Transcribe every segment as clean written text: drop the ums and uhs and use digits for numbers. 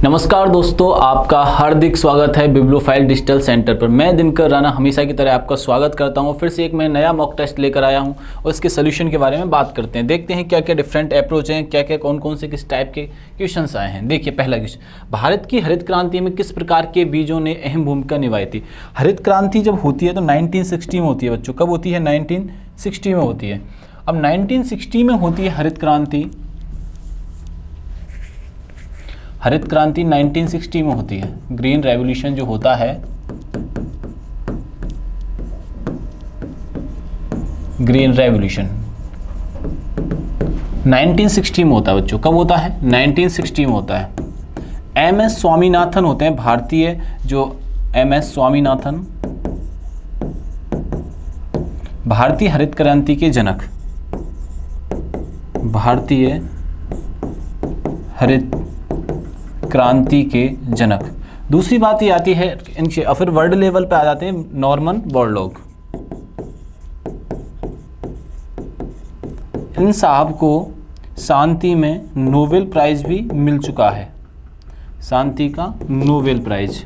नमस्कार दोस्तों, आपका हार्दिक स्वागत है बिब्लियोफाइल डिजिटल सेंटर पर। मैं दिनकर राणा हमेशा की तरह आपका स्वागत करता हूं। फिर से एक मैं नया मॉक टेस्ट लेकर आया हूं और इसके सोल्यूशन के बारे में बात करते हैं। देखते हैं क्या क्या डिफरेंट अप्रोच हैं, क्या क्या कौन कौन से किस टाइप के क्वेश्चंस आए हैं। देखिए पहला क्वेश्चन, भारत की हरित क्रांति में किस प्रकार के बीजों ने अहम भूमिका निभाई थी। हरित क्रांति जब होती है तो 1960 में होती है बच्चों। कब होती है? 1960 में होती है। अब 1960 में होती है हरित क्रांति। हरित क्रांति 1960 में होती है। ग्रीन रेवोल्यूशन जो होता है, ग्रीन रेवोल्यूशन 1960 में होता है बच्चों। कब होता है? 1960 में होता है। एम.एस. स्वामीनाथन होते हैं भारतीय, जो एम.एस. स्वामीनाथन भारतीय हरित क्रांति के जनक, भारतीय हरित क्रांति के जनक। दूसरी बात ये आती है इनसे, फिर वर्ल्ड लेवल पे आ जाते हैं नॉर्मन बोरलॉग। इन साहब को शांति में नोबेल प्राइज भी मिल चुका है, शांति का नोबेल प्राइज।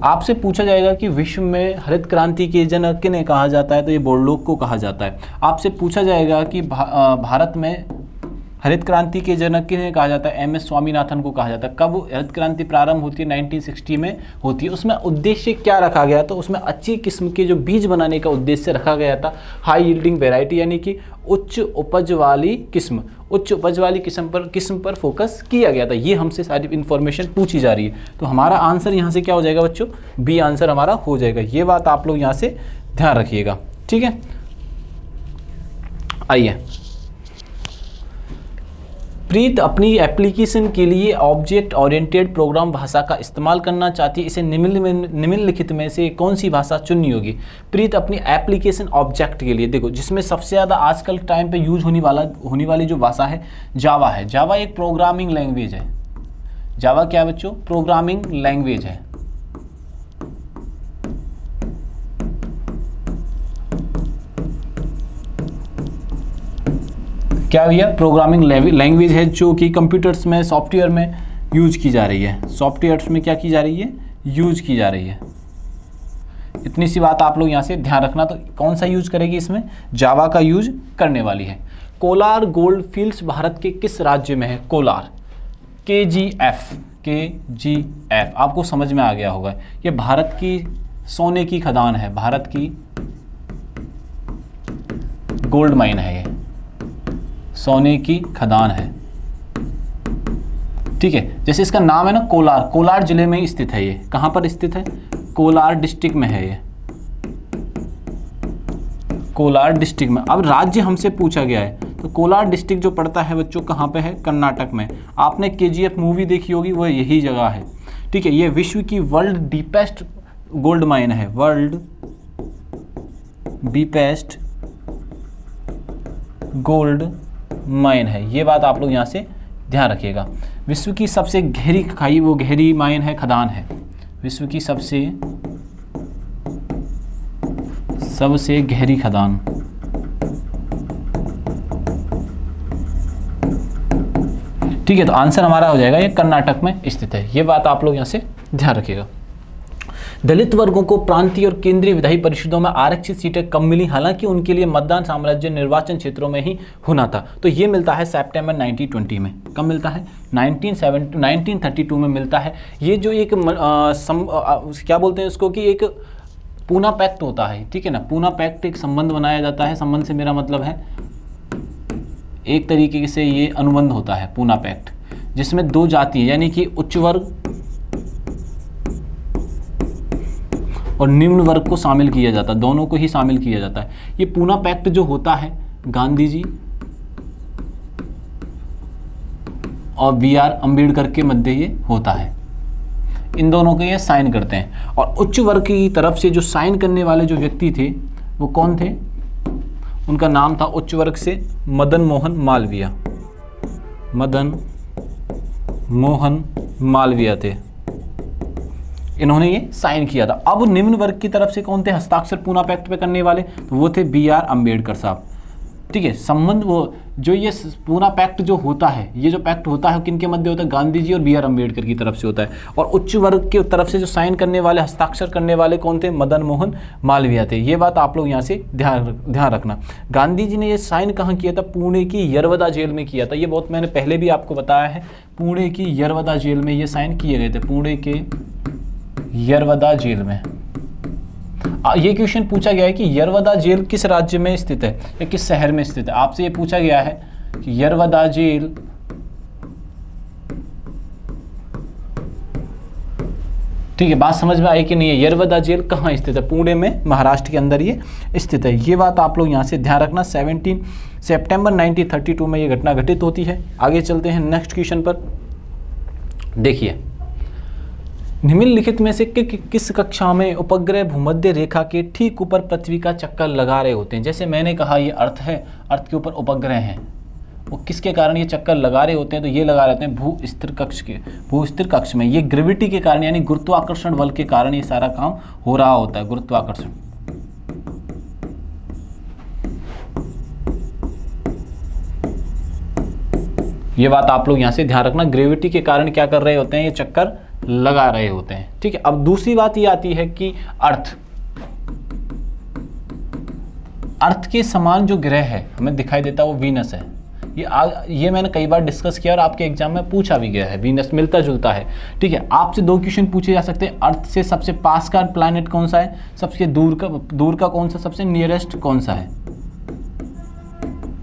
आपसे पूछा जाएगा कि विश्व में हरित क्रांति के जनक किन्हें कहा जाता है, तो ये बोरलॉग को कहा जाता है। आपसे पूछा जाएगा कि भारत में हरित क्रांति के जनक किन्हें कहा जाता है, एम.एस. स्वामीनाथन को कहा जाता है। कब हरित क्रांति प्रारंभ होती है? 1960 में होती है। उसमें उद्देश्य क्या रखा गया? तो उसमें अच्छी किस्म के जो बीज बनाने का उद्देश्य रखा गया था, हाई यील्डिंग वेराइटी, यानी कि उच्च उपज वाली किस्म, उच्च उपज वाली किस्म पर फोकस किया गया था। ये हमसे सारी इन्फॉर्मेशन पूछी जा रही है, तो हमारा आंसर यहाँ से क्या हो जाएगा बच्चों? बी आंसर हमारा हो जाएगा। ये बात आप लोग यहाँ से ध्यान रखिएगा, ठीक है। आइए, प्रीत अपनी एप्लीकेशन के लिए ऑब्जेक्ट ओरिएंटेड प्रोग्राम भाषा का इस्तेमाल करना चाहती है। इसे निम्नलिखित में से कौन सी भाषा चुननी होगी? प्रीत अपनी एप्लीकेशन ऑब्जेक्ट के लिए, देखो जिसमें सबसे ज़्यादा आजकल टाइम पे यूज होने वाली जो भाषा है जावा है। जावा एक प्रोग्रामिंग लैंग्वेज है। जावा क्या है बच्चों? प्रोग्रामिंग लैंग्वेज है। क्या भैया? प्रोग्रामिंग लैंग्वेज है जो कि कंप्यूटर्स में, सॉफ्टवेयर में यूज की जा रही है। सॉफ्टवेयर्स में क्या की जा रही है? यूज की जा रही है। इतनी सी बात आप लोग यहाँ से ध्यान रखना। तो कौन सा यूज करेगी इसमें? जावा का यूज करने वाली है। कोलार गोल्ड फील्ड्स भारत के किस राज्य में है? कोलार, KGF आपको समझ में आ गया होगा। ये भारत की सोने की खदान है, भारत की गोल्ड माइन है, ये सोने की खदान है, ठीक है। जैसे इसका नाम है ना कोलार, कोलार जिले में स्थित है। ये कहां पर स्थित है? कोलार डिस्ट्रिक्ट में है ये, कोलार डिस्ट्रिक्ट में। अब राज्य हमसे पूछा गया है, तो कोलार डिस्ट्रिक्ट जो पड़ता है बच्चों कहां पे है? कर्नाटक में। आपने KGF मूवी देखी होगी, वो यही जगह है, ठीक है। ये विश्व की वर्ल्ड डीपेस्ट गोल्ड माइन है, वर्ल्ड डीपेस्ट गोल्ड माइन है। ये बात आप लोग यहाँ से ध्यान रखिएगा। विश्व की सबसे गहरी खाई, वो गहरी माइन है, खदान है। विश्व की सबसे गहरी खदान, ठीक है। तो आंसर हमारा हो जाएगा, ये कर्नाटक में स्थित है। ये बात आप लोग यहाँ से ध्यान रखिएगा। दलित वर्गों को प्रांतीय और केंद्रीय विधायी परिषदों में आरक्षित सीटें कम मिली, हालांकि उनके लिए मतदान साम्राज्य निर्वाचन क्षेत्रों में ही होना था। तो ये मिलता है सितंबर 1920 में। कब मिलता है? 1932 में मिलता है। ये जो एक क्या बोलते हैं उसको, कि एक पूना पैक्ट होता है, ठीक है ना। पूना पैक्ट एक संबंध बनाया जाता है। संबंध से मेरा मतलब है एक तरीके से ये अनुबंध होता है, पूना पैक्ट, जिसमें दो जाति यानी कि उच्च वर्ग और निम्न वर्ग को शामिल किया जाता है, दोनों को ही शामिल किया जाता है। ये पूना पैक्ट जो होता है गांधी जी और BR अम्बेडकर के मध्य ये होता है। इन दोनों को ये साइन करते हैं। और उच्च वर्ग की तरफ से जो साइन करने वाले जो व्यक्ति थे वो कौन थे? उनका नाम था उच्च वर्ग से मदन मोहन मालवीय। मदन मोहन मालवीय थे, इन्होंने ये साइन किया था। अब निम्न वर्ग की तरफ से कौन थे हस्ताक्षर पूना पैक्ट पे करने वाले? तो वो थे BR अम्बेडकर साहब। ठीक है। संबंध वो जो ये पूरा पैक्ट जो होता है, ये जो पैक्ट होता है किनके मध्य होता है, गांधी जी और बी आर अम्बेडकर की तरफ से होता है। और उच्च वर्ग की तरफ से जो साइन करने वाले, हस्ताक्षर करने वाले कौन थे, मदन मोहन मालवीय थे। ये बात आप लोग यहाँ से ध्यान रखना। गांधी जी ने ये साइन कहाँ किया था, पुणे की यरवदा जेल में किया था। ये बहुत मैंने पहले भी आपको बताया है, पुणे की यरवदा जेल में ये साइन किए गए थे, पुणे के यरवदा जेल में। ये क्वेश्चन पूछा गया है कि यरवदा जेल किस राज्य में स्थित है या किस शहर में स्थित है। आपसे ये पूछा गया है कि यरवदा जेल ठीक है, बात समझ में आई कि नहीं है। यरवदा जेल कहाँ स्थित है, पुणे में, महाराष्ट्र के अंदर ये स्थित है। ये बात आप लोग यहाँ से ध्यान रखना। 17 सितंबर 1932 में ये घटना घटित होती है। आगे चलते हैं नेक्स्ट क्वेश्चन पर। देखिए, निम्नलिखित में से किस कक्षा में उपग्रह भूमध्य रेखा के ठीक ऊपर पृथ्वी का चक्कर लगा रहे होते हैं। जैसे मैंने कहा ये अर्थ है, अर्थ के ऊपर उपग्रह हैं, वो किसके कारण ये चक्कर लगा रहे होते हैं, तो ये लगा रहे होते हैं भू-स्थिर कक्ष में। ये ग्रेविटी के कारण यानी गुरुत्वाकर्षण बल के कारण ये सारा काम हो रहा होता है, गुरुत्वाकर्षण। ये बात आप लोग यहाँ से ध्यान रखना, ग्रेविटी के कारण क्या कर रहे होते हैं, ये चक्कर लगा रहे होते हैं। ठीक है। अब दूसरी बात ये आती है कि अर्थ के समान जो ग्रह है हमें दिखाई देता है वो वीनस है। ये मैंने कई बार डिस्कस किया और आपके एग्जाम में पूछा भी गया है। वीनस मिलता जुलता है। ठीक है। आपसे 2 क्वेश्चन पूछे जा सकते हैं। अर्थ से सबसे पास का प्लैनेट कौन सा है, सबसे दूर का कौन सा, सबसे नियरेस्ट कौन सा है।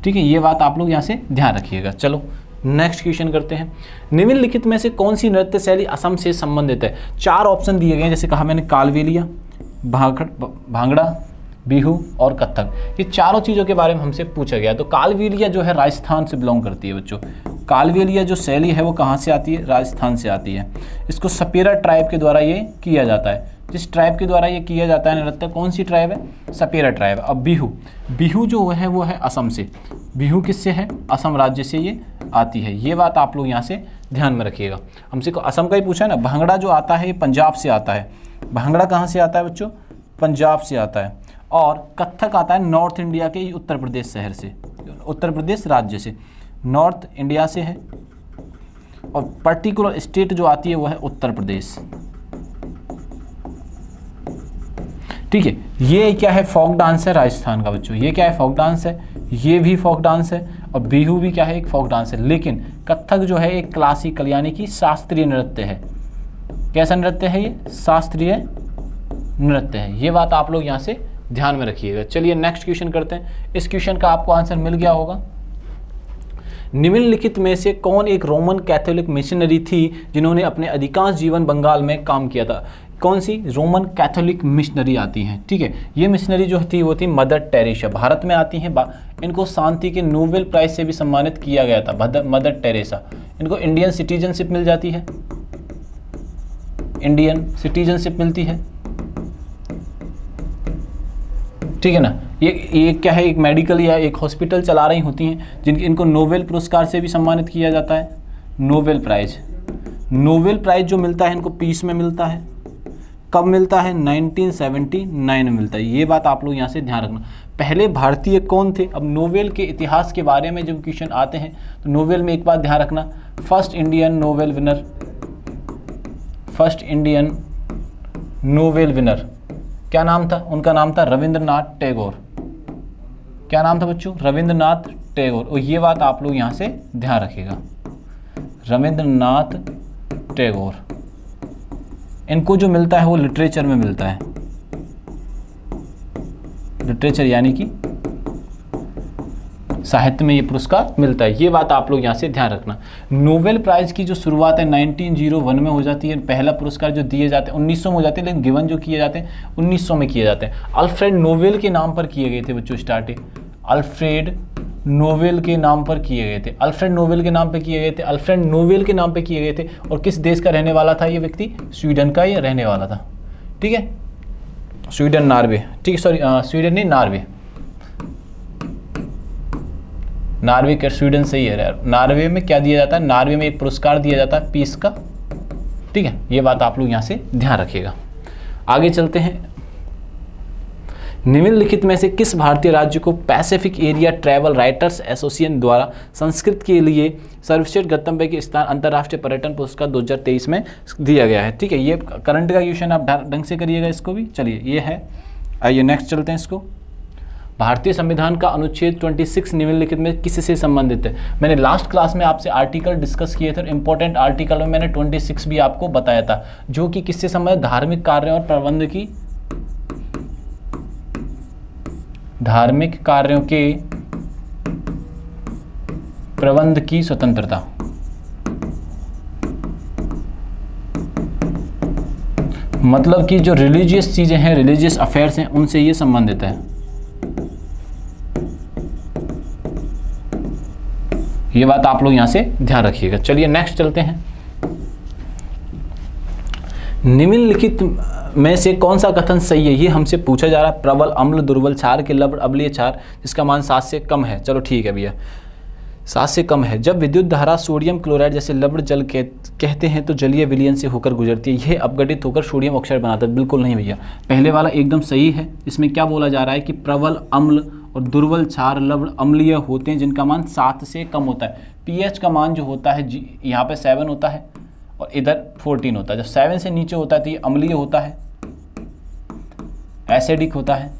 ठीक है, ये बात आप लोग यहाँ से ध्यान रखिएगा। चलो नेक्स्ट क्वेश्चन करते हैं। निम्नलिखित में से कौन सी नृत्य शैली असम से संबंधित है। 4 ऑप्शन दिए गए हैं, जैसे कहा मैंने, कालबेलिया, भांगड़ा, बिहू और कथक। ये चारों चीज़ों के बारे में हमसे पूछा गया। तो कालबेलिया जो है राजस्थान से बिलोंग करती है बच्चों। कालबेलिया जो शैली है वो कहाँ से आती है, राजस्थान से आती है। इसको सपेरा ट्राइब के द्वारा ये किया जाता है। जिस ट्राइब के द्वारा ये किया जाता है नृत्य, कौन सी ट्राइब है, सपेरा ट्राइब। अब बिहू जो है वो है असम से। बिहू किससे है, असम राज्य से ये आती है। ये बात आप लोग यहाँ से ध्यान में रखिएगा। हमसे को असम का ही पूछा है ना। भांगड़ा जो आता है ये पंजाब से आता है। भांगड़ा कहाँ से आता है बच्चों, पंजाब से आता है। और कथक आता है नॉर्थ इंडिया के उत्तर प्रदेश शहर से, उत्तर प्रदेश राज्य से, नॉर्थ इंडिया से है। और पर्टिकुलर स्टेट जो आती है वो है उत्तर प्रदेश। ठीक है। ये क्या है, फोक डांस है राजस्थान का बच्चों। ये क्या है, फोक डांस है। ये भी फोक डांस है। और बिहू भी क्या है, एक फोक डांस है। लेकिन कथक जो है एक क्लासिकल यानी कि शास्त्रीय नृत्य है। कैसा नृत्य है ये, शास्त्रीय नृत्य है। ये बात आप लोग यहाँ से ध्यान में रखिएगा। चलिए नेक्स्ट क्वेश्चन करते हैं। इस क्वेश्चन का आपको आंसर मिल गया होगा। निम्नलिखित में से कौन एक रोमन कैथोलिक मिशनरी थी जिन्होंने अपने अधिकांश जीवन बंगाल में काम किया था। कौन सी रोमन कैथोलिक मिशनरी आती हैं। ठीक है। ये मिशनरी जो थी वो थी मदर टेरेसा। भारत में आती हैं। इनको शांति के नोबेल प्राइज से भी सम्मानित किया गया था, मदर टेरेसा। इनको इंडियन सिटीजनशिप मिल जाती है, इंडियन सिटीजनशिप मिलती है। ठीक है ना। ये क्या है, एक मेडिकल या एक हॉस्पिटल चला रही होती हैं इनको नोबेल पुरस्कार से भी सम्मानित किया जाता है। नोबेल प्राइज जो मिलता है इनको पीस में मिलता है। कब मिलता है, 1979 में मिलता है। ये बात आप लोग यहाँ से ध्यान रखना। पहले भारतीय कौन थे। अब नोबेल के इतिहास के बारे में जब क्वेश्चन आते हैं तो नोबेल में एक बात ध्यान रखना, फर्स्ट इंडियन नोबेल विनर क्या नाम था, उनका नाम था रविंद्रनाथ टैगोर। क्या नाम था बच्चों, रविंद्रनाथ टैगोर। और ये बात आप लोग यहाँ से ध्यान रखिएगा, रविंद्रनाथ टैगोर। इनको जो मिलता है वो लिटरेचर में मिलता है, लिटरेचर यानी कि साहित्य में ये पुरस्कार मिलता है। ये बात आप लोग यहाँ से ध्यान रखना। नोबेल प्राइज की जो शुरुआत है 1901 में हो जाती है। पहला पुरस्कार जो दिए जाते हैं 1900 में हो जाते हैं, लेकिन गिवन जो किए जाते हैं 1900 में किए जाते हैं। अल्फ्रेड नोबेल के नाम पर किए गए थे बच्चों स्टार्टिंग। अल्फ्रेड नोबेल के नाम पर किए गए थे। अल्फ्रेड नोबेल के नाम पे किए गए थे। अल्फ्रेड नोबेल के नाम पे किए गए थे। और किस देश का रहने वाला था ये व्यक्ति, स्वीडन का ये रहने वाला था। ठीक है, स्वीडन, नॉर्वे। ठीक है, सॉरी स्वीडन नहीं, नॉर्वे का, स्वीडन से ही है। नॉर्वे में क्या दिया जाता है, नॉर्वे में एक पुरस्कार दिया जाता है पीस का। ठीक है, ये बात आप लोग यहाँ से ध्यान रखिएगा। आगे चलते हैं। निम्नलिखित में से किस भारतीय राज्य को Pacific area travel writers association द्वारा संस्कृत के लिए सर्वश्रेष्ठ गंतव्य के स्थान अंतर्राष्ट्रीय पर्यटन पुरस्कार 2023 में दिया गया है? ठीक है, ये करंट का क्वेश्चन आप ढंग से करिएगा इसको भी। चलिए ये है, आइए नेक्स्ट चलते हैं इसको। भारतीय संविधान का अनुच्छेद 26 निम्नलिखित में किससे संबंधित है? मैंने लास्ट क्लास में आपसे आर्टिकल डिस्कस किए थे और इंपॉर्टेंट आर्टिकल में मैंने 26 भी आपको बताया था, जो कि किससे संबंधित, धार्मिक कार्यों और धार्मिक कार्यों के प्रबंध की स्वतंत्रता। मतलब कि जो रिलीजियस चीजें हैं, रिलीजियस अफेयर्स हैं, उनसे ये संबंधित है। ये बात आप लोग यहां से ध्यान रखिएगा। चलिए नेक्स्ट चलते हैं। निम्नलिखित में से कौन सा कथन सही है? ये हमसे पूछा जा रहा है। प्रबल, अम्ल, दुर्बल क्षार के लवण अम्लीय क्षार जिसका मान 7 से कम है। चलो ठीक है भैया, 7 से कम है। जब विद्युत धारा सोडियम क्लोराइड जैसे लवण जल कहते हैं तो जलीय विलयन से होकर गुजरती है, यह अपघटित होकर सोडियम ऑक्साइड बनाता है। बिल्कुल नहीं भैया, पहले वाला एकदम सही है। इसमें क्या बोला जा रहा है कि प्रबल, अम्ल और दुर्बल क्षार लवण अम्लीय होते हैं जिनका मान 7 से कम होता है। पीएच का मान जो होता है यहाँ पे 7 होता है और इधर 14 होता है। जब 7 से नीचे होता है तो ये अम्लीय होता है, एसिडिक होता है,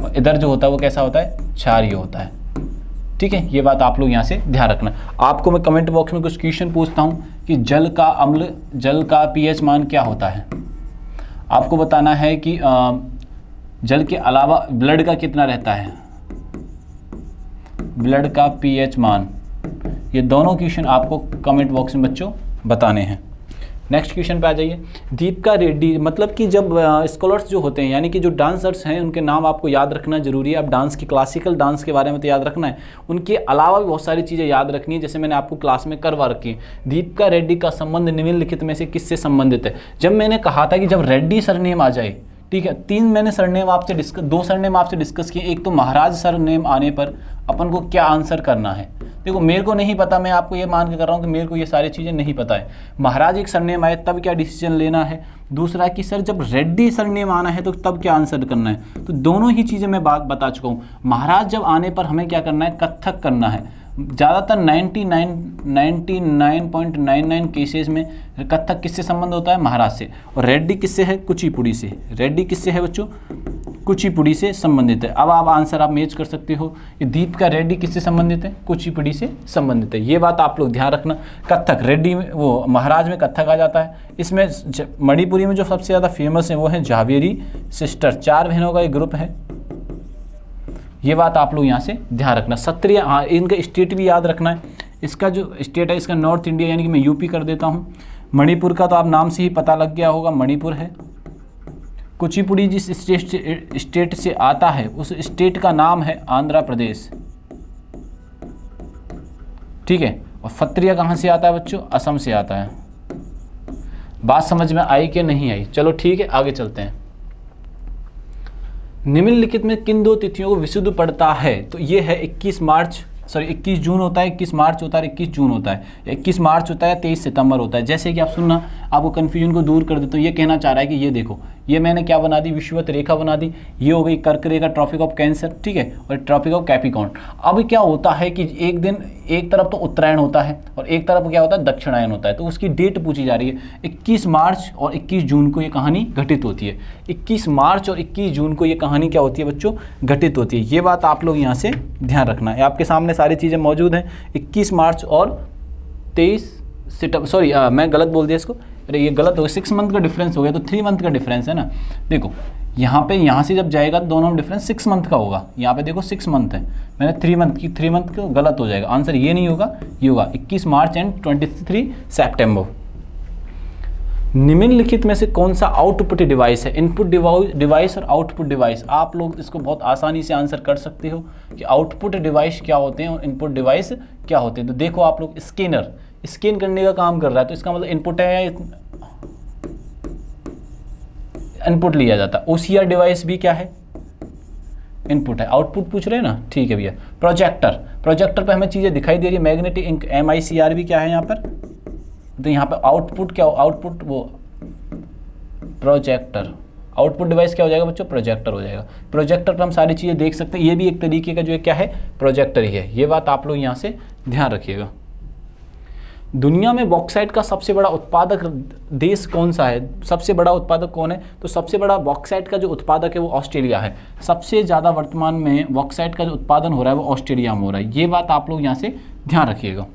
और इधर जो होता है वो कैसा होता है, क्षारीय होता है। ठीक है, ये बात आप लोग यहाँ से ध्यान रखना। आपको मैं कमेंट बॉक्स में कुछ क्वेश्चन पूछता हूँ कि जल का पीएच मान क्या होता है। आपको बताना है कि जल के अलावा ब्लड का कितना रहता है, ब्लड का पीएच मान। ये दोनों क्वेश्चन आपको कमेंट बॉक्स में बच्चों बताने हैं। नेक्स्ट क्वेश्चन पे आ जाइए। दीपिका रेड्डी, मतलब कि जब स्कॉलर्स जो होते हैं यानी कि जो डांसर्स हैं उनके नाम आपको याद रखना जरूरी है। अब डांस की, क्लासिकल डांस के बारे में तो याद रखना है, उनके अलावा भी बहुत सारी चीज़ें याद रखनी है, जैसे मैंने आपको क्लास में करवा रखी है। दीपिका रेड्डी का संबंध निम्नलिखित में से किससे संबंधित है? जब मैंने कहा था कि जब रेड्डी सरनेम आ जाए, ठीक है, 3 मैंने सरनेम आपसे डिस्कस, 2 सरनेम आपसे डिस्कस किए। एक तो महाराज सरनेम आने पर अपन को क्या आंसर करना है। देखो मेरे को नहीं पता, मैं आपको ये मान के कर रहा हूँ कि मेरे को ये सारी चीज़ें नहीं पता है। महाराज एक सरनेम आए तब क्या डिसीजन लेना है, दूसरा कि सर जब रेड्डी सरनेम आना है तो तब क्या आंसर करना है। तो दोनों ही चीज़ें मैं बात बता चुका हूँ। महाराज जब आने पर हमें क्या करना है, कथक करना है। ज़्यादातर 99.99 केसेस में कथक किससे संबंध होता है, महाराज से। और रेड्डी किससे है, कुचिपुड़ी से। रेड्डी किससे है बच्चों, कुचिपुड़ी से संबंधित है। अब आप आंसर आप मैच कर सकते हो। ये दीपिका रेड्डी किससे संबंधित है, कुचिपुड़ी से संबंधित है। ये बात आप लोग ध्यान रखना। कथक रेड्डी में, वो महाराज में कथक आ जाता है। इसमें मणिपुरी में जो सबसे ज़्यादा फेमस है वो है झावेरी सिस्टर, 4 बहनों का एक ग्रुप है। ये बात आप लोग यहाँ से ध्यान रखना। क्षत्रिय, हाँ इनका स्टेट भी याद रखना है। इसका जो स्टेट है इसका नॉर्थ इंडिया, यानी कि मैं यूपी कर देता हूँ। मणिपुर का तो आप नाम से ही पता लग गया होगा, मणिपुर है। कुचिपुड़ी जिस स्टेट से आता है उस स्टेट का नाम है आंध्र प्रदेश, ठीक है। और क्षत्रिय कहाँ से आता है बच्चों, असम से आता है। बात समझ में आई कि नहीं आई? चलो ठीक है, आगे चलते हैं। निम्नलिखित में किन 2 तिथियों को विशुद्ध पड़ता है? तो ये है 21 जून होता है, 21 मार्च होता है, 21 जून होता है, 21 मार्च होता है, 23 सितंबर होता है। जैसे कि आप सुनना, आपको कन्फ्यूजन को दूर कर देता हूँ। ये कहना चाह रहा है कि ये देखो, ये मैंने क्या बना दी, विषुवत रेखा बना दी। ये हो गई कर्क रेखा, ट्रॉपिक ऑफ कैंसर, ठीक है, और ट्रॉपिक ऑफ कैप्रिकॉर्न। अब क्या होता है कि एक दिन एक तरफ तो उत्तरायण होता है और एक तरफ क्या होता है, दक्षिणायन होता है। तो उसकी डेट पूछी जा रही है। 21 मार्च और 21 जून को ये कहानी घटित होती है। 21 मार्च और 21 जून को ये कहानी क्या होती है बच्चों, घटित होती है। ये बात आप लोग यहाँ से ध्यान रखना है। आपके सामने सारी चीज़ें मौजूद हैं। 21 मार्च और 23 सितंबर, सॉरी मैं गलत बोल दिया इसको, अरे ये गलत हो गया, 6 मंथ का डिफरेंस हो गया, तो 3 मंथ का डिफरेंस है ना। देखो यहाँ पे, यहाँ से जब जाएगा दोनों में डिफरेंस 6 मंथ का होगा। यहाँ पे देखो 6 मंथ है, मैंने 3 मंथ को गलत हो जाएगा। आंसर ये नहीं होगा, ये होगा 21 मार्च एंड 23 सितंबर। निम्नलिखित में से कौन सा आउटपुट डिवाइस है? इनपुट डिवाइस और आउटपुट डिवाइस। आप लोग इसको बहुत आसानी से आंसर कर सकते हो कि आउटपुट डिवाइस क्या होते हैं और इनपुट डिवाइस क्या होते हैं। तो देखो आप लोग, स्कैनर स्कैन करने का काम कर रहा है तो इसका मतलब इनपुट है या इनपुट लिया जाता है। OCR डिवाइस भी क्या है, इनपुट है। आउटपुट पूछ रहे हैं ना, ठीक है भैया। प्रोजेक्टर पे हमें चीज़ें दिखाई दे रही है। मैग्नेटिक इंक, MICR भी क्या है यहाँ पर, तो यहाँ पे आउटपुट क्या, आउटपुट वो प्रोजेक्टर, आउटपुट डिवाइस क्या हो जाएगा बच्चों, प्रोजेक्टर हो जाएगा। प्रोजेक्टर पर हम सारी चीज़ें देख सकते हैं, ये भी एक तरीके का जो है क्या है, प्रोजेक्टर ही है। ये बात आप लोग यहाँ से ध्यान रखिएगा। दुनिया में बॉक्साइट का सबसे बड़ा उत्पादक देश कौन सा है, सबसे बड़ा उत्पादक कौन है, तो सबसे बड़ा बॉक्साइट का जो उत्पादक है वो ऑस्ट्रेलिया है। सबसे ज़्यादा वर्तमान में बॉक्साइट का जो उत्पादन हो रहा है वो ऑस्ट्रेलिया में हो रहा है। ये बात आप लोग यहाँ से ध्यान रखिएगा।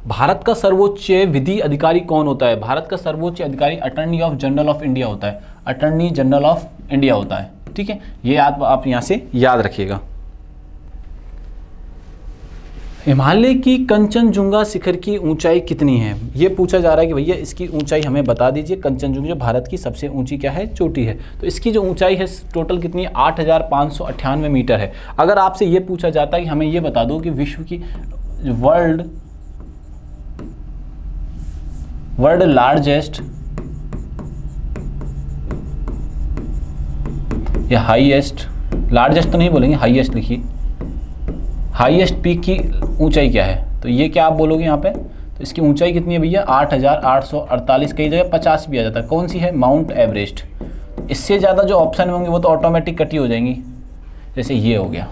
भारत का सर्वोच्च विधि अधिकारी कौन होता है, भारत का सर्वोच्च अधिकारी attorney of general of India होता है, अटॉर्नी जनरल ऑफ इंडिया होता है। ठीक है, ये आप यहाँ से याद रखिएगा। हिमालय की कंचनजुंगा शिखर की ऊंचाई कितनी है, ये पूछा जा रहा है कि भैया इसकी ऊंचाई हमें बता दीजिए। कंचनजुंगा जो भारत की सबसे ऊंची क्या है, चोटी है, तो इसकी जो ऊंचाई है टोटल कितनी है, 8598 मीटर है। अगर आपसे ये पूछा जाता है कि हमें ये बता दो कि विश्व की वर्ल्ड लार्जेस्ट या हाईएस्ट, लार्जेस्ट तो नहीं बोलेंगे, हाईएस्ट लिखिए, हाईएस्ट पीक की ऊंचाई क्या है, तो ये क्या आप बोलोगे यहाँ पे, तो इसकी ऊंचाई कितनी है भैया 8848, कई जगह 50 भी आ जाता है। कौन सी है, माउंट एवरेस्ट। इससे ज़्यादा जो ऑप्शन होंगे वो तो ऑटोमेटिक कटी हो जाएंगी, जैसे ये हो गया।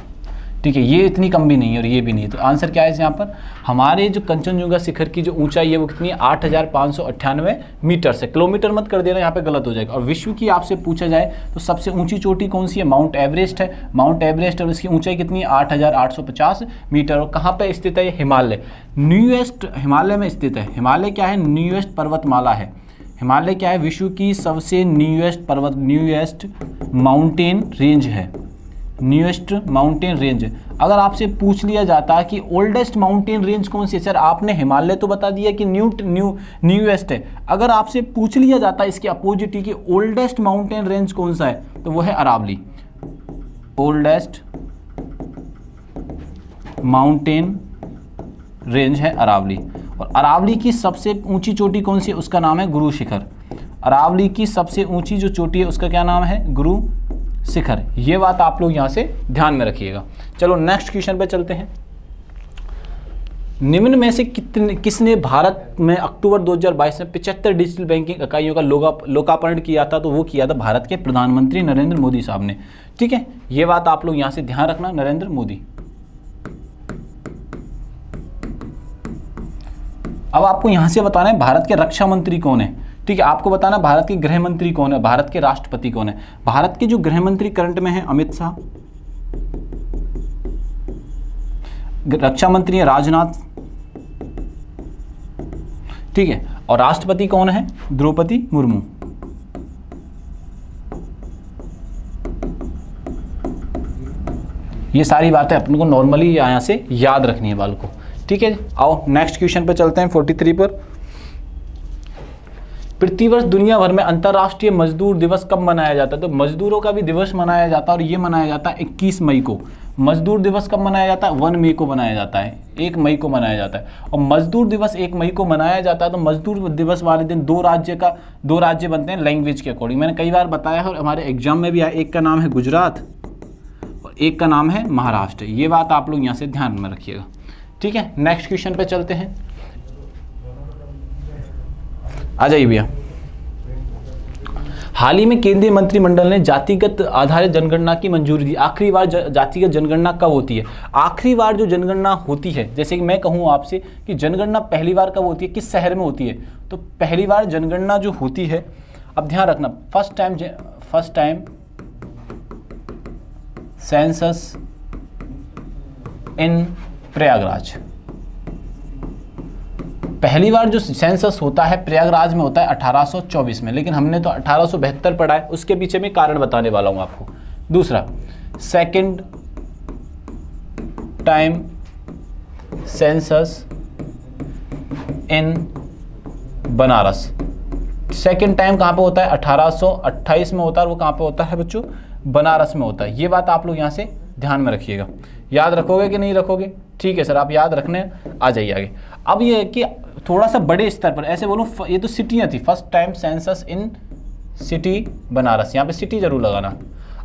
ठीक है, ये इतनी कम भी नहीं है और ये भी नहीं है, तो आंसर क्या है यहाँ पर, हमारे जो कंचनजुंगा शिखर की जो ऊंचाई है वो कितनी है 8598 मीटर से, किलोमीटर मत कर देना, यहाँ पे गलत हो जाएगा। और विश्व की आपसे पूछा जाए तो सबसे ऊंची चोटी कौन सी है, माउंट एवरेस्ट है, माउंट एवरेस्ट, और इसकी ऊंचाई कितनी है 8850 मीटर। और कहाँ पर स्थित है ये, हिमालय, न्यूएस्ट हिमालय में स्थित है। हिमालय क्या है, न्यूएस्ट पर्वतमाला है। हिमालय क्या है, विश्व की सबसे न्यूएस्ट माउंटेन रेंज है, न्यूएस्ट माउंटेन रेंज। अगर आपसे पूछ लिया जाता कि ओल्डेस्ट माउंटेन रेंज कौन सी है, सर आपने हिमालय तो बता दिया कि न्यूएस्ट है, अगर आपसे पूछ लिया जाता इसके अपोजिट ही कि ओल्डेस्ट माउंटेन रेंज कौन सा है, तो वो है अरावली, ओल्डेस्ट माउंटेन रेंज है अरावली। और अरावली की सबसे ऊंची चोटी कौन सी है, उसका नाम है गुरु शिखर। अरावली की सबसे ऊंची जो चोटी है उसका क्या नाम है, गुरु शिखर। ये बात आप लोग यहां से ध्यान में रखिएगा। चलो नेक्स्ट क्वेश्चन पे चलते हैं। निम्न में से किसने भारत में अक्टूबर 2022 में 75 डिजिटल बैंकिंग इकाइयों का लोकार्पण किया था, तो वो किया था भारत के प्रधानमंत्री नरेंद्र मोदी साहब ने। ठीक है, ये बात आप लोग यहां से ध्यान रखना, नरेंद्र मोदी। अब आपको यहां से बताना है भारत के रक्षा मंत्री कौन है। ठीक है, आपको बताना भारत के गृह मंत्री कौन है, भारत के राष्ट्रपति कौन है। भारत के जो गृह मंत्री करंट में है अमित शाह, रक्षा मंत्री है राजनाथ, ठीक है, और राष्ट्रपति कौन है, द्रौपदी मुर्मू। ये सारी बातें अपन को नॉर्मली यहां से याद रखनी है बाल को। ठीक है, आओ नेक्स्ट क्वेश्चन पे चलते हैं 43 पर। प्रतिवर्ष दुनिया भर में अंतर्राष्ट्रीय मजदूर दिवस कब मनाया जाता है, तो मजदूरों का भी दिवस मनाया जाता है और ये मनाया जाता है 21 मई को। मजदूर दिवस कब मनाया जाता है, 1 मई को मनाया जाता है, 1 मई को मनाया जाता है। और मजदूर दिवस 1 मई को मनाया जाता है, तो मजदूर दिवस वाले दिन दो राज्य बनते हैं लैंग्वेज के अकॉर्डिंग। मैंने कई बार बताया है और हमारे एग्जाम में भी आया, एक का नाम है गुजरात और एक का नाम है महाराष्ट्र। ये बात आप लोग यहाँ से ध्यान में रखिएगा। ठीक है, नेक्स्ट क्वेश्चन पे चलते हैं, आ जाइए भैया। हाल ही में केंद्रीय मंत्रिमंडल ने जातिगत आधारित जनगणना की मंजूरी दी। आखिरी बार जातिगत जनगणना कब होती है, आखिरी बार जो जनगणना होती है, जैसे कि मैं कहूँ आपसे कि जनगणना पहली बार कब होती है, किस शहर में होती है, तो पहली बार जनगणना जो होती है, अब ध्यान रखना, फर्स्ट टाइम सेंसस इन प्रयागराज। पहली बार जो सेंसस होता है प्रयागराज में होता है 1824 में, लेकिन हमने तो 1872 पढ़ा है, उसके पीछे भी कारण बताने वाला हूं आपको। दूसरा, सेकंड टाइम सेंसस इन बनारस। सेकंड टाइम कहां पे होता है, 1828 में होता है, और वो कहां पे होता है बच्चों, बनारस में होता है। ये बात आप लोग यहां से ध्यान में रखिएगा। याद रखोगे कि नहीं रखोगे, ठीक है सर, आप याद रखने आ जाइए आगे। अब ये है कि थोड़ा सा बड़े स्तर पर ऐसे बोलूँ, ये तो सिटियाँ थी, फर्स्ट टाइम सेंसस इन सिटी बनारस, यहाँ पे सिटी जरूर लगाना।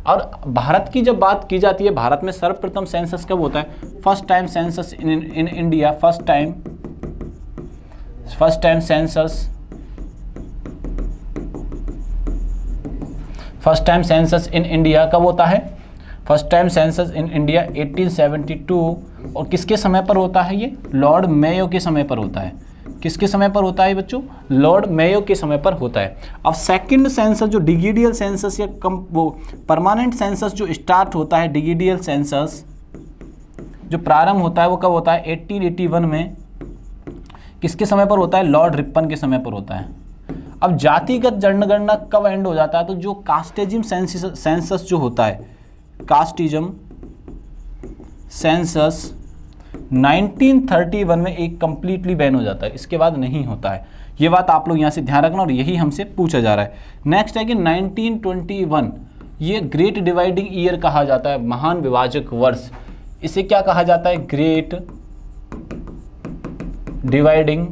और भारत की जब बात की जाती है, भारत में सर्वप्रथम सेंसस कब होता है, first time census in India, first time census first time census in India कब होता है? First time census in India 1872, और किसके समय पर होता है ये? लॉर्ड मेयो के समय पर होता है। किसके समय पर होता है बच्चों? लॉर्ड मेयो के समय पर होता है। अब सेकंड सेंसस जो डिजिडियल सेंसस या वो परमानेंट सेंसस जो स्टार्ट होता है, डिजिडियल सेंसस जो प्रारंभ होता है वो कब होता है? 1881 में। किसके समय पर होता है? लॉर्ड रिपन के समय पर होता है। अब जातिगत जनगणना कब एंड हो जाता है? तो जो कास्टिज्म सेंसस जो होता है, कास्टिज्म सेंसस 1931 में एक कंप्लीटली बैन हो जाता है, इसके बाद नहीं होता है। ये बात आप लोग यहाँ से ध्यान रखना और यही हमसे पूछा जा रहा है। नेक्स्ट है कि 1921 ये ग्रेट डिवाइडिंग ईयर कहा जाता है, महान विभाजक वर्ष। इसे क्या कहा जाता है? ग्रेट डिवाइडिंग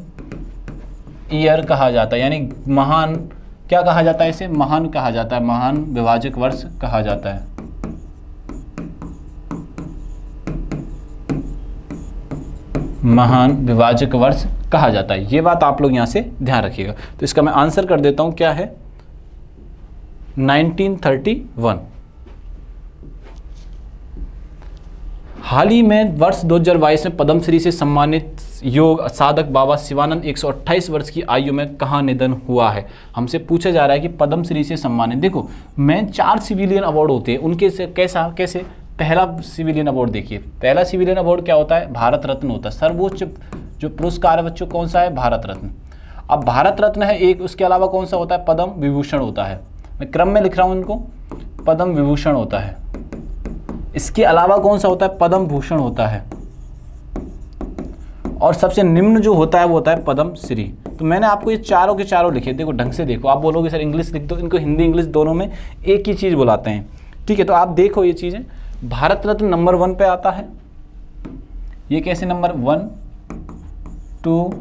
ईयर कहा जाता है, यानी महान क्या कहा जाता है? इसे महान कहा जाता है, महान विभाजक वर्ष कहा जाता है। महान विभाजक वर्ष कहा जाता है। ये बात आप लोग यहाँ से ध्यान रखिएगा। तो इसका मैं आंसर कर देता हूँ, क्या है? 1931। हाल ही में वर्ष 2022 में पद्मश्री से सम्मानित योग साधक बाबा शिवानंद 128 वर्ष की आयु में कहाँ निधन हुआ है? हमसे पूछा जा रहा है कि पद्मश्री से सम्मानित। देखो मैं 4 सिविलियन अवार्ड होते हैं, उनके से कैसे पहला सिविलियन अवार्ड देखिए, पहला सिविलियन अवार्ड क्या होता है? भारत रत्न होता है। सर्वोच्च जो पुरस्कार है बच्चों कौन सा है? भारत रत्न। अब भारत रत्न है एक, उसके अलावा कौन सा होता है? पद्म विभूषण होता है। मैं क्रम में लिख रहा हूँ इनको, पद्म विभूषण होता है। इसके अलावा कौन सा होता है? पद्म भूषण होता है। और सबसे निम्न जो होता है वो होता है पद्म श्री। तो मैंने आपको ये चारों के चारों लिखे, देखो ढंग से देखो। आप बोलोगे सर इंग्लिश लिख दो, इनको हिंदी इंग्लिश दोनों में एक ही चीज़ बुलाते हैं, ठीक है? तो आप देखो ये चीज़ें, भारत रत्न नंबर 1 पे आता है। ये कैसे नंबर 1, 2,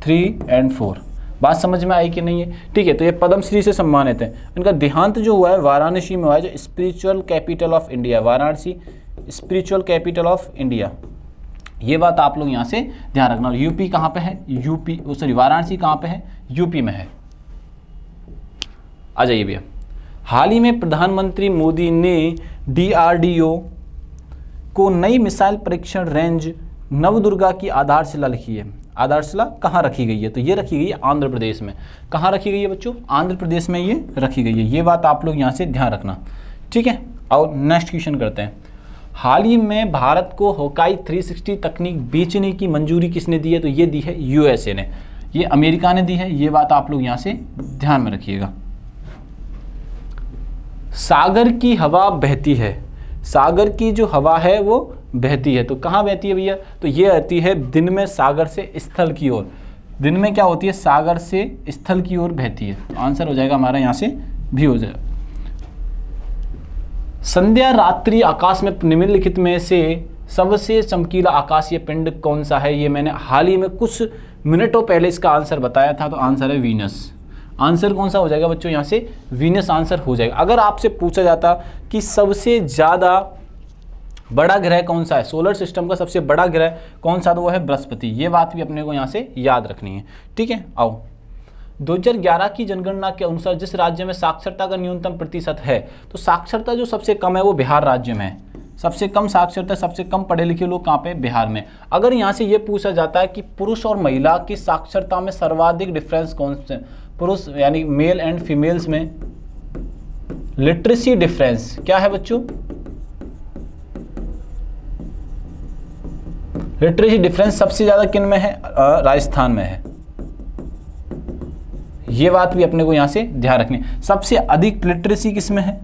3 एंड 4। बात समझ में आई कि नहीं है? ठीक है। तो ये पद्मश्री से सम्मानित है। इनका देहांत जो हुआ है वाराणसी में हुआ है, जो spiritual capital of India, Varanasi spiritual capital of India. ये बात आप लोग यहाँ से ध्यान रखना। यूपी कहाँ पे है? यूपी सॉरी वाराणसी कहाँ पे है? यूपी में है। आ जाइए भैया। हाल ही में प्रधानमंत्री मोदी ने DRDO को नई मिसाइल परीक्षण रेंज नवदुर्गा की आधारशिला लिखी है। आधारशिला कहाँ रखी गई है? तो ये रखी गई है आंध्र प्रदेश में। कहाँ रखी गई है बच्चों? आंध्र प्रदेश में ये रखी गई है। ये बात आप लोग यहाँ से ध्यान रखना, ठीक है। और नेक्स्ट क्वेश्चन करते हैं। हाल ही में भारत को होकाई 360 तकनीक बेचने की मंजूरी किसने दी है? तो ये दी है USA ने, ये अमेरिका ने दी है। ये बात आप लोग यहाँ से ध्यान में रखिएगा। सागर की हवा बहती है, सागर की जो हवा है वो बहती है, तो कहाँ बहती है भैया? तो ये आती है दिन में सागर से स्थल की ओर। दिन में क्या होती है? सागर से स्थल की ओर बहती है। तो आंसर हो जाएगा हमारा यहाँ से भी हो जाएगा। संध्या रात्रि आकाश में निम्नलिखित में से सबसे चमकीला आकाशीय पिंड कौन सा है? ये मैंने हाल ही में कुछ मिनटों पहले इसका आंसर बताया था। तो आंसर है वीनस। आंसर कौन सा हो जाएगा बच्चों? यहाँ से वीनस आंसर हो जाएगा। अगर आपसे पूछा जाता कि सबसे ज़्यादा बड़ा ग्रह कौन सा है, सोलर सिस्टम का सबसे बड़ा ग्रह कौन सा, तो वो है बृहस्पति। ये बात भी अपने को यहाँ से याद रखनी है, ठीक है। आओ 2011 की जनगणना के अनुसार जिस राज्य में साक्षरता का न्यूनतम प्रतिशत है, तो साक्षरता जो सबसे कम है वो बिहार राज्य में है। सबसे कम साक्षरता, सबसे कम पढ़े लिखे लोग कहाँ पे? बिहार में। अगर यहाँ से ये पूछा जाता है कि पुरुष और महिला की साक्षरता में सर्वाधिक डिफरेंस कौन से, पुरुष यानी मेल एंड फीमेल्स में लिटरेसी डिफरेंस क्या है बच्चों? लिटरेसी डिफरेंस सबसे ज्यादा किन में है? राजस्थान में है। ये बात भी अपने को यहां से ध्यान रखनी। सबसे अधिक लिटरेसी किस में है?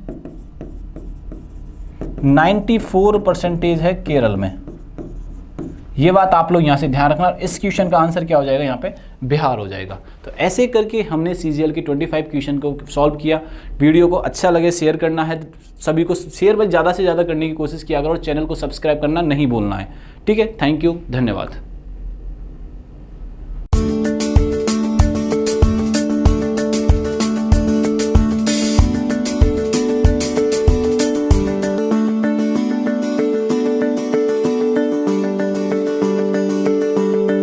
94% है केरल में। ये बात आप लोग यहाँ से ध्यान रखना। इस क्वेश्चन का आंसर क्या हो जाएगा? यहाँ पे बिहार हो जाएगा। तो ऐसे करके हमने CGL के 25 क्वेश्चन को सॉल्व किया। वीडियो को अच्छा लगे शेयर करना है, सभी को शेयर बस ज़्यादा से ज़्यादा करने की कोशिश किया करो और चैनल को सब्सक्राइब करना नहीं भूलना है, ठीक है। थैंक यू, धन्यवाद।